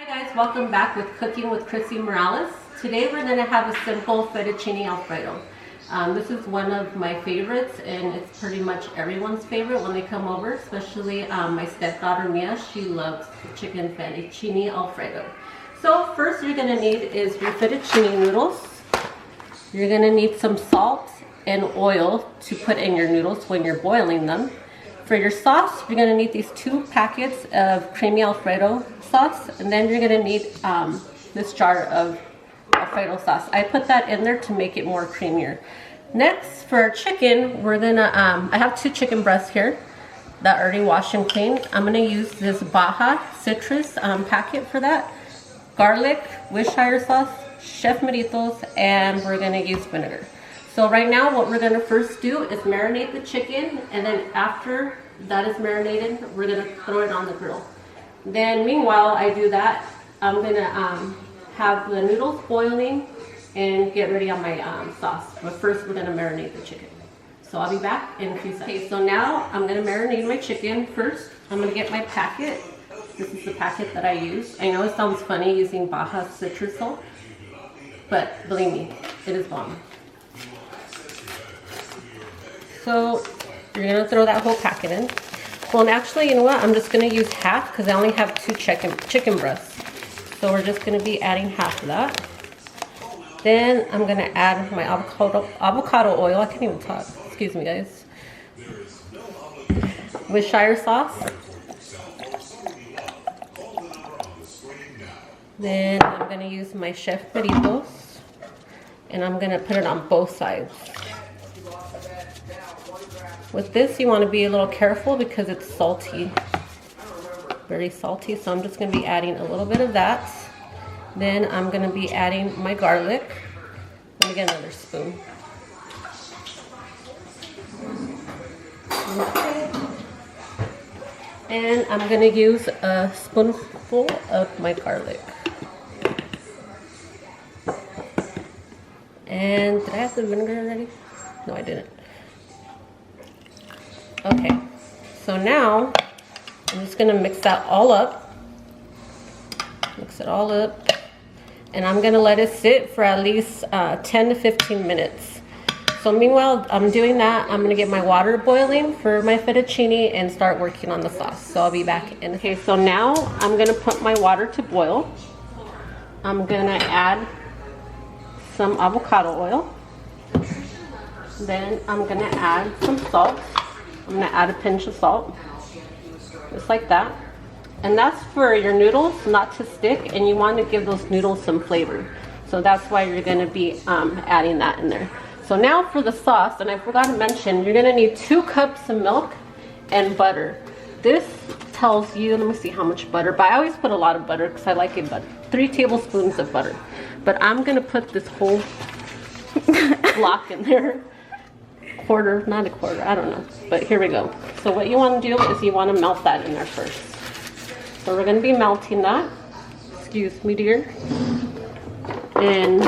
Hi guys, welcome back with Cooking with Chrissy Morales. Today we're going to have a simple fettuccine alfredo. This is one of my favorites, and it's pretty much everyone's favorite when they come over, especially my stepdaughter Mia. She loves chicken fettuccine alfredo. So first you're going to need is your fettuccine noodles. You're going to need some salt and oil to put in your noodles when you're boiling them. For your sauce, you're going to need these 2 packets of creamy alfredo sauce, and then you're going to need this jar of alfredo sauce. I put that in there to make it more creamier. Next, for our chicken, we're going to, I have 2 chicken breasts here that are already washed and cleaned. I'm going to use this Baja citrus packet for that. Garlic, Worcestershire sauce, chef Meritos, and we're going to use vinegar. So right now what we're going to first do is marinate the chicken, and then after that is marinated, we're going to throw it on the grill. Then meanwhile I do that, I'm going to have the noodles boiling and get ready on my sauce. But first we're going to marinate the chicken. So I'll be back in a few seconds. Okay, so now I'm going to marinate my chicken. First I'm going to get my packet. This is the packet that I use. I know it sounds funny using Baja citrus salt, but believe me, it is bomb. So you're going to throw that whole packet in. Well, and actually, you know what? I'm just going to use half because I only have 2 chicken breasts. So we're just going to be adding half of that. Then I'm going to add my avocado oil. I can't even talk. Excuse me, guys. Worcestershire sauce. Then I'm going to use my chef Meritos, and I'm going to put it on both sides. With this, you want to be a little careful because it's salty, very salty. So I'm just going to be adding a little bit of that. Then I'm going to be adding my garlic. Let me get another spoon. Okay. And I'm going to use a spoonful of my garlic. And did I have the vinegar already? No, I didn't. Okay, so now I'm just going to mix that all up. Mix it all up. And I'm going to let it sit for at least 10 to 15 minutes. So meanwhile I'm doing that, I'm going to get my water boiling for my fettuccine and start working on the sauce. So I'll be back in. Okay, so now I'm going to put my water to boil. I'm going to add some avocado oil. Then I'm going to add some salt. I'm going to add a pinch of salt, just like that. And that's for your noodles not to stick, and you want to give those noodles some flavor. So that's why you're going to be adding that in there. So now for the sauce, and I forgot to mention, you're going to need 2 cups of milk and butter. This tells you, let me see how much butter, but I always put a lot of butter because I like it, but 3 tablespoons of butter. But I'm going to put this whole block in there. Quarter, not a quarter, I don't know, but here we go. So what you want to do is you want to melt that in there first. So we're going to be melting that. Excuse me, dear. And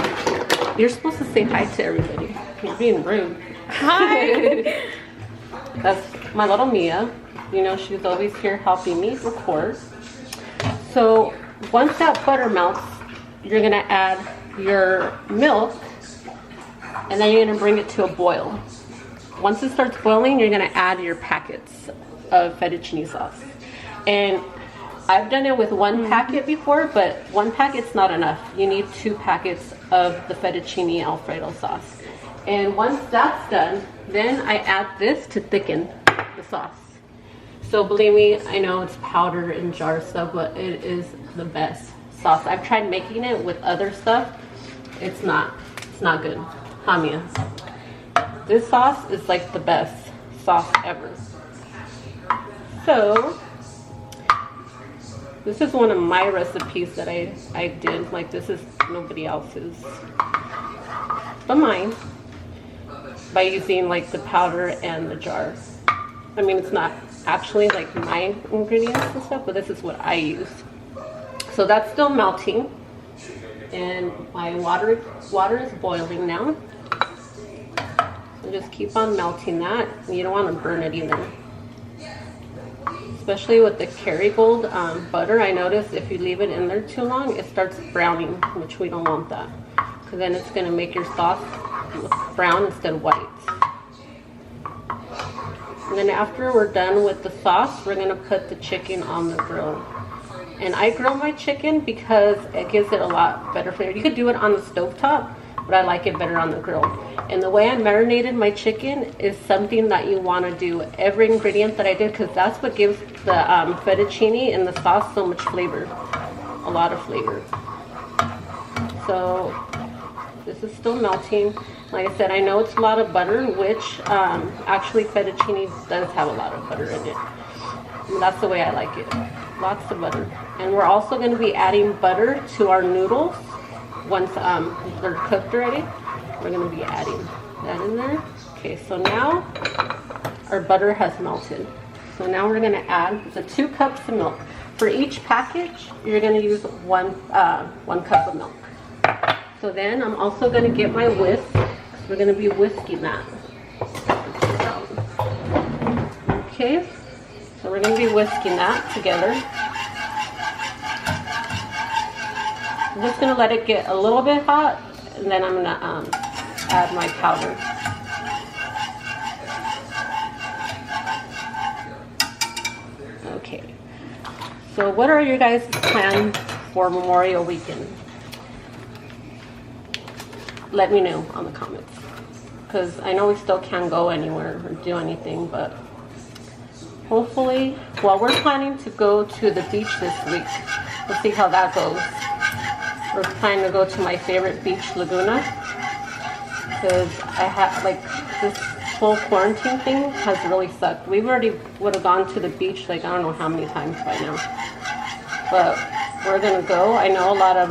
you're supposed to say hi to everybody. You're being rude. Hi. That's my little Mia. You know, she's always here helping me record. So once that butter melts, you're going to add your milk, and then you're going to bring it to a boil. Once it starts boiling, you're going to add your packets of fettuccine sauce. And I've done it with 1 packet before, but 1 packet's not enough. You need 2 packets of the fettuccine alfredo sauce. And once that's done, then I add this to thicken the sauce. So believe me, I know it's powder and jar stuff, but it is the best sauce. I've tried making it with other stuff. It's not good. Hamia. This sauce is like the best sauce ever. So this is one of my recipes that I did. Like, this is nobody else's but mine, by using like the powder and the jar. I mean, it's not actually like my ingredients and stuff, but this is what I use. So that's still melting, and my water is boiling now. So just keep on melting that. You don't want to burn it either. especially with the Kerrygold butter. I noticed if you leave it in there too long, it starts browning, which we don't want that, because then it's going to make your sauce look brown instead of white. And then after we're done with the sauce, we're going to put the chicken on the grill. And I grill my chicken because it gives it a lot better flavor. You could do it on the stovetop, but I like it better on the grill. And the way I marinated my chicken is something that you want to do every ingredient that I did, because that's what gives the fettuccine and the sauce so much flavor, a lot of flavor. So this is still melting. Like I said, I know it's a lot of butter, which actually fettuccine does have a lot of butter in it. And that's the way I like it, lots of butter. And we're also going to be adding butter to our noodles once they're cooked already. We're going to be adding that in there. Okay, so now our butter has melted. So now we're going to add the 2 cups of milk. For each package, you're going to use one cup of milk. So then I'm also going to get my whisk. We're going to be whisking that. Okay, so we're going to be whisking that together. I'm just going to let it get a little bit hot, and then I'm going to add my powder. Okay, so what are your guys' plans for Memorial Weekend? Let me know on the comments, because I know we still can't go anywhere or do anything, but hopefully, well, we're planning to go to the beach this week. We'll see how that goes. We're planning to go to my favorite beach, Laguna, because I have, like, this whole quarantine thing has really sucked. We already would have gone to the beach, like, I don't know how many times by now, but we're gonna go. I know a lot of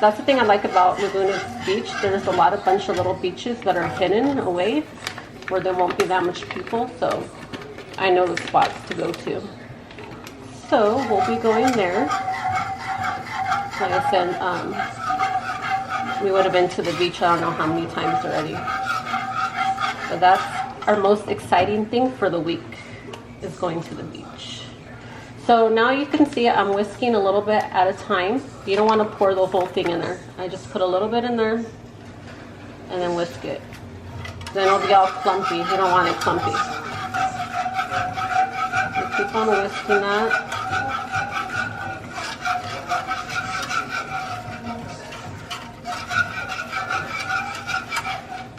that's the thing I like about Laguna Beach. There's a bunch of little beaches that are hidden away where there won't be that much people, so I know the spots to go to. So we'll be going there. Like I said, we would have been to the beach I don't know how many times already. So that's our most exciting thing for the week, is going to the beach. So now you can see I'm whisking a little bit at a time. You don't want to pour the whole thing in there. I just put a little bit in there and then whisk it. Then it'll be all clumpy. You don't want it clumpy. So keep on whisking that.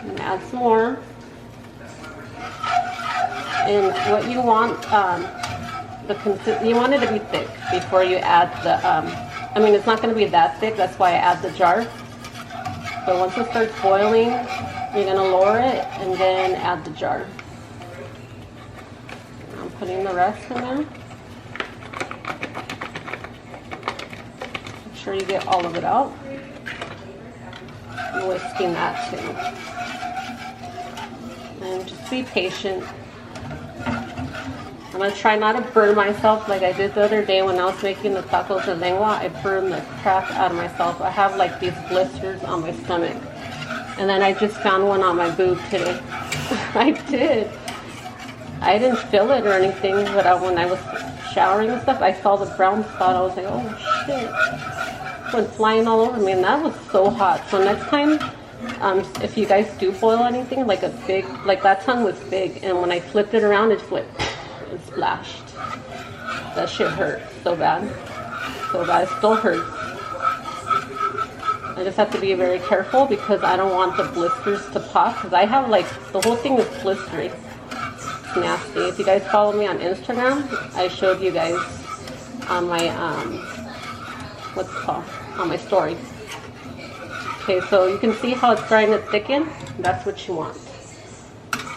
And add some more. And what you want, you want it to be thick before you add the, I mean, it's not going to be that thick, that's why I add the jar. But once it starts boiling, you're going to lower it and then add the jar. I'm putting the rest in there. Make sure you get all of it out. I'm whisking that too. And just be patient. I'm going to try not to burn myself like I did the other day when I was making the tacos de lengua. I burned the crap out of myself. I have like these blisters on my stomach. And then I just found one on my boob today. I did. I didn't feel it or anything, but when I was showering and stuff, I saw the brown spot. I was like, oh shit. It went flying all over me, and that was so hot. So next time, if you guys do boil anything, like a big, like that tongue was big, and when I flipped it around, it flipped. It splashed. That shit hurt so bad. So bad. It still hurts. I just have to be very careful because I don't want the blisters to pop, because I have like, the whole thing is blistering. It's nasty. If you guys follow me on Instagram, I showed you guys on my, what's it called? On my story. Okay, so you can see how it's starting to thicken. That's what you want.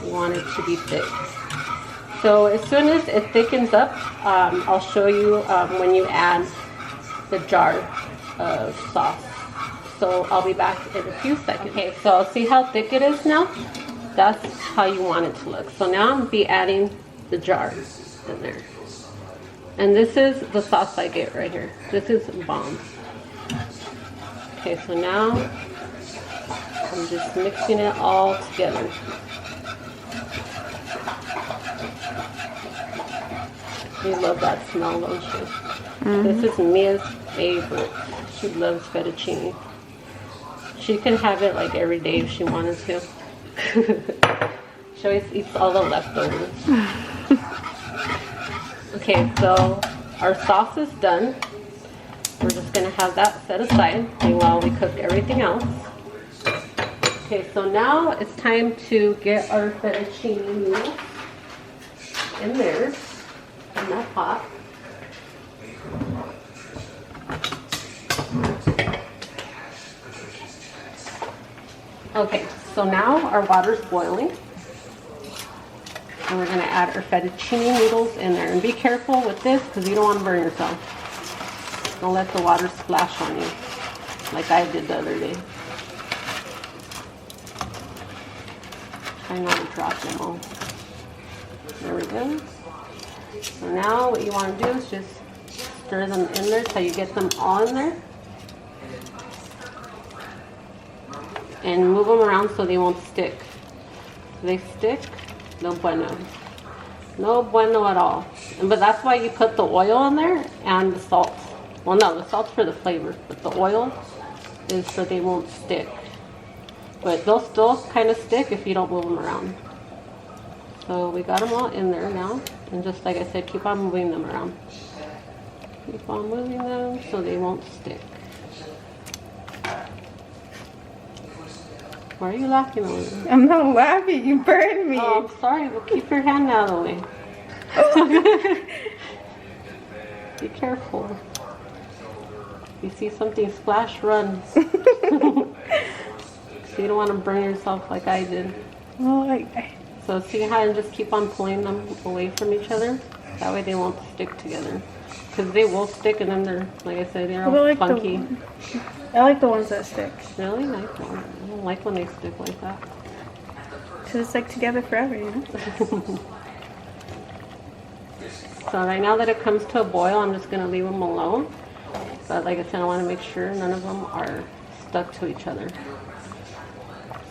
You want it to be thick. So as soon as it thickens up, I'll show you when you add the jar of sauce. So I'll be back in a few seconds. Okay, so see how thick it is now? That's how you want it to look. So now I'm going to be adding the jar in there. And this is the sauce I get right here. This is bomb. Okay, so now I'm just mixing it all together. You love that smell, don't you? This is Mia's favorite. She loves fettuccine. She can have it like every day if she wanted to. She always eats all the leftovers. Okay, so our sauce is done. We're just gonna have that set aside while we cook everything else. Okay, so now it's time to get our fettuccine noodles in there, in that pot. Okay, so now our water's boiling. And we're gonna add our fettuccine noodles in there. And be careful with this because you don't want to burn yourself. Don't let the water splash on you like I did the other day. Try not to drop them all. There we go. So now what you want to do is just stir them in there till you get them all in there. And move them around so they won't stick. If they stick, no bueno. No bueno at all. But that's why you put the oil in there and the salt. Well, no, the salt's for the flavor, but the oil is so they won't stick. But they'll still kind of stick if you don't move them around. So we got them all in there now. And just like I said, keep on moving them around. Keep on moving them so they won't stick. Why are you laughing over? I'm not laughing. You burned me. Oh, I'm sorry. Well, keep your hand out of the way. Be careful. You see something splash, run. So you don't want to burn yourself like I did. So see how I just keep on pulling them away from each other? That way they won't stick together. Because they will stick and then they're, like I said, they're all like funky. I like the ones that stick. Really? Nice one. I don't like when they stick like that. Because it's like together forever, you know? So right now that it comes to a boil, I'm just going to leave them alone. But like I said, I want to make sure none of them are stuck to each other.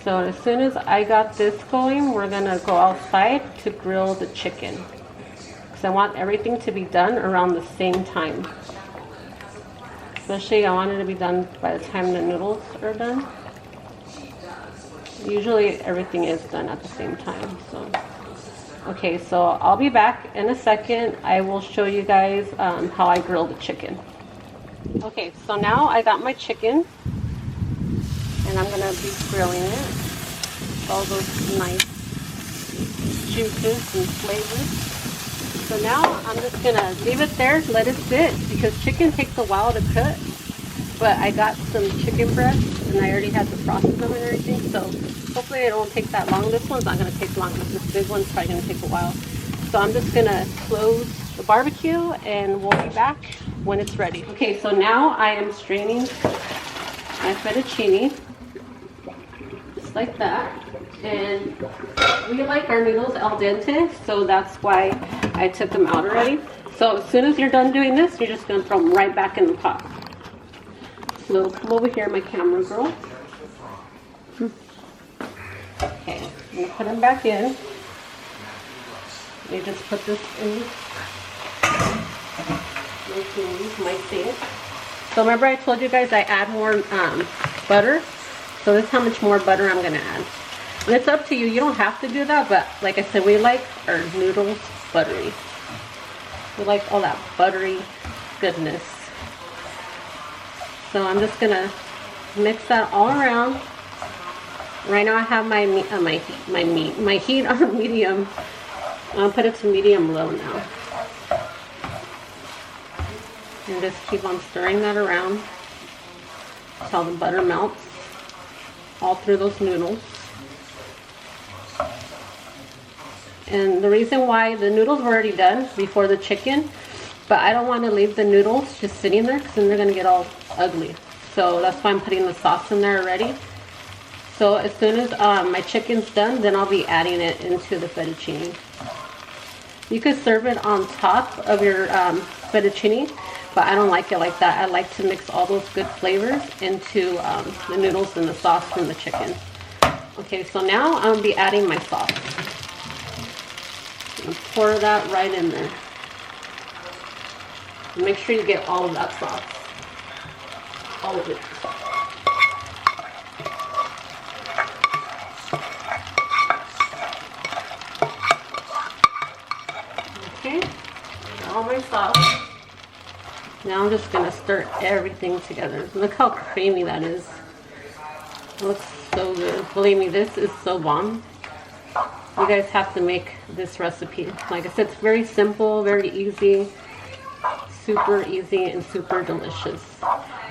So as soon as I got this going, we're going to go outside to grill the chicken. Because I want everything to be done around the same time. Especially I want it to be done by the time the noodles are done. Usually everything is done at the same time. So, okay, so I'll be back in a second. I will show you guys how I grill the chicken. Okay, so now I got my chicken. And I'm going to be grilling it. All those nice juices and flavors. So now I'm just going to leave it there, let it sit, because chicken takes a while to cook. But I got some chicken breasts, and I already had to process them and everything, so hopefully it won't take that long. This one's not going to take long, but this big one's probably going to take a while. So I'm just going to close the barbecue, and we'll be back when it's ready. Okay, so now I am straining my fettuccine, just like that. And we like our noodles al dente, so that's why I took them out already. So as soon as you're done doing this, you're just going to throw them right back in the pot. So come over here, my camera girl. Okay, I'm going to put them back in. You just put this in my sink. So remember I told you guys I add more butter. So this is how much more butter I'm going to add. And it's up to you. You don't have to do that, but like I said, we like our noodles buttery. We like all that buttery goodness. So I'm just gonna mix that all around. Right now I have my heat on medium. I'll put it to medium low now. And just keep on stirring that around until the butter melts all through those noodles. And the reason why the noodles were already done before the chicken, but I don't want to leave the noodles just sitting there because then they're going to get all ugly. So that's why I'm putting the sauce in there already. So as soon as my chicken's done, then I'll be adding it into the fettuccine. You could serve it on top of your fettuccine, but I don't like it like that. I like to mix all those good flavors into the noodles and the sauce from the chicken. Okay, so now I'll be adding my sauce. And pour that right in there. And make sure you get all of that sauce. All of it. Okay, got all my sauce. Now I'm just gonna stir everything together. Look how creamy that is. It looks so good. Believe me, this is so bomb. You guys have to make this recipe. Like I said, it's very simple, very easy, super easy and super delicious.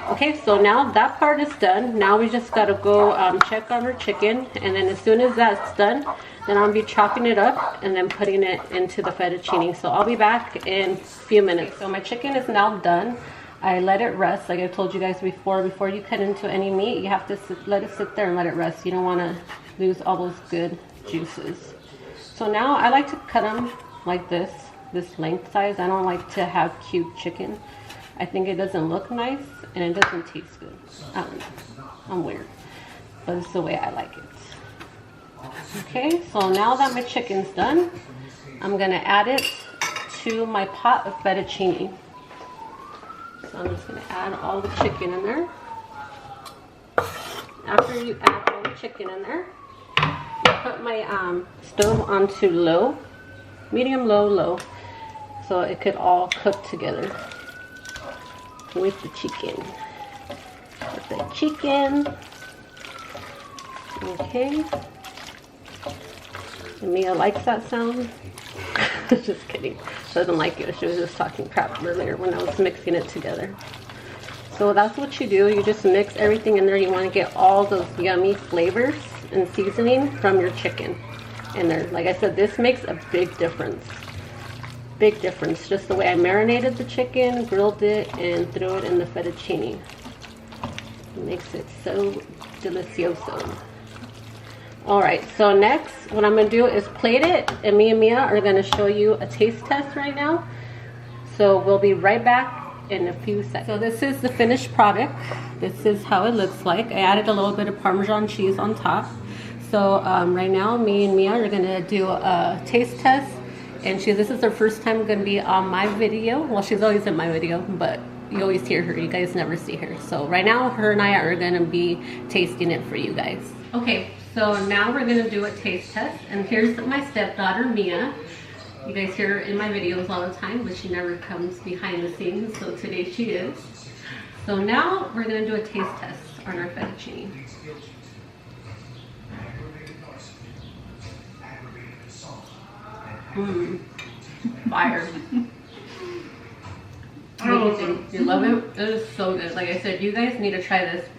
Okay, so now that part is done. Now we just gotta go check on our chicken, and then as soon as that's done, then I'll be chopping it up and then putting it into the fettuccine. So I'll be back in a few minutes. So my chicken is now done. I let it rest, like I told you guys before you cut into any meat, you have to let it sit there and let it rest. You don't want to lose all those good juices. So now I like to cut them like this length size. I don't like to have cube chicken. I think it doesn't look nice and it doesn't taste good. I don't know, I'm weird, but it's the way I like it. Okay, so now that my chicken's done, I'm gonna add it to my pot of fettuccine. So I'm just gonna add all the chicken in there. After you add all the chicken in there, I put my stove onto low, medium, low, low, so it could all cook together with the chicken. Okay. And Mia likes that sound. Just kidding. She doesn't like it. She was just talking crap earlier when I was mixing it together. So that's what you do. You just mix everything in there. You want to get all those yummy flavors and seasoning from your chicken in there. Like I said, this makes a big difference. Big difference. Just the way I marinated the chicken, grilled it, and threw it in the fettuccine. It makes it so delicioso. Alright, so next what I'm going to do is plate it, and me and Mia are going to show you a taste test right now. So we'll be right back in a few seconds. So this is the finished product. This is how it looks like. I added a little bit of Parmesan cheese on top. So right now me and Mia are going to do a taste test, and this is her first time going to be on my video. Well, she's always in my video, but you always hear her, you guys never see her. So right now her and I are going to be tasting it for you guys. Okay, so now we're going to do a taste test, and here's my stepdaughter Mia. You guys hear her in my videos all the time, but she never comes behind the scenes, so today she is. So now we're going to do a taste test on our fettuccine. Fire. Amazing. You love it? It is so good. Like I said, you guys need to try this.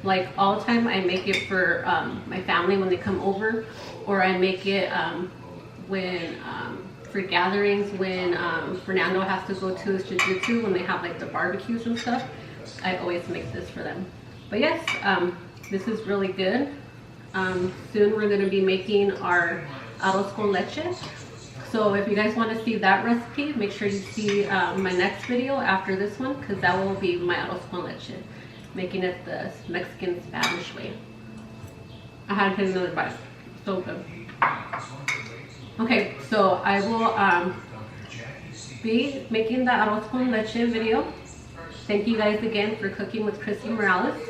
Like all the time I make it for my family when they come over, or I make it when for gatherings when Fernando has to go to his jiu-jitsu, when they have like the barbecues and stuff. I always make this for them. But yes, this is really good. Soon we're going to be making our arroz con leche. So if you guys want to see that recipe, make sure you see my next video after this one, because that will be my arroz con leche, making it the Mexican Spanish way. I had to take another bite. So good. Okay, so I will be making the arroz con leche video. Thank you guys again for cooking with Chrissy Morales.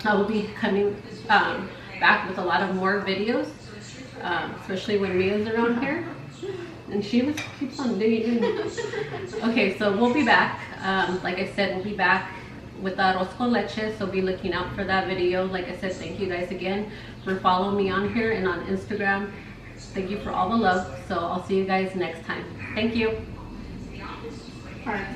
I will be coming back with a lot of more videos, especially when Mia's around here. And she keeps on digging in. Okay, so we'll be back. Like I said, we'll be back with the arroz con leche, so be looking out for that video. Like I said, thank you guys again for following me on here and on Instagram. Thank you for all the love. So I'll see you guys next time. Thank you. All right.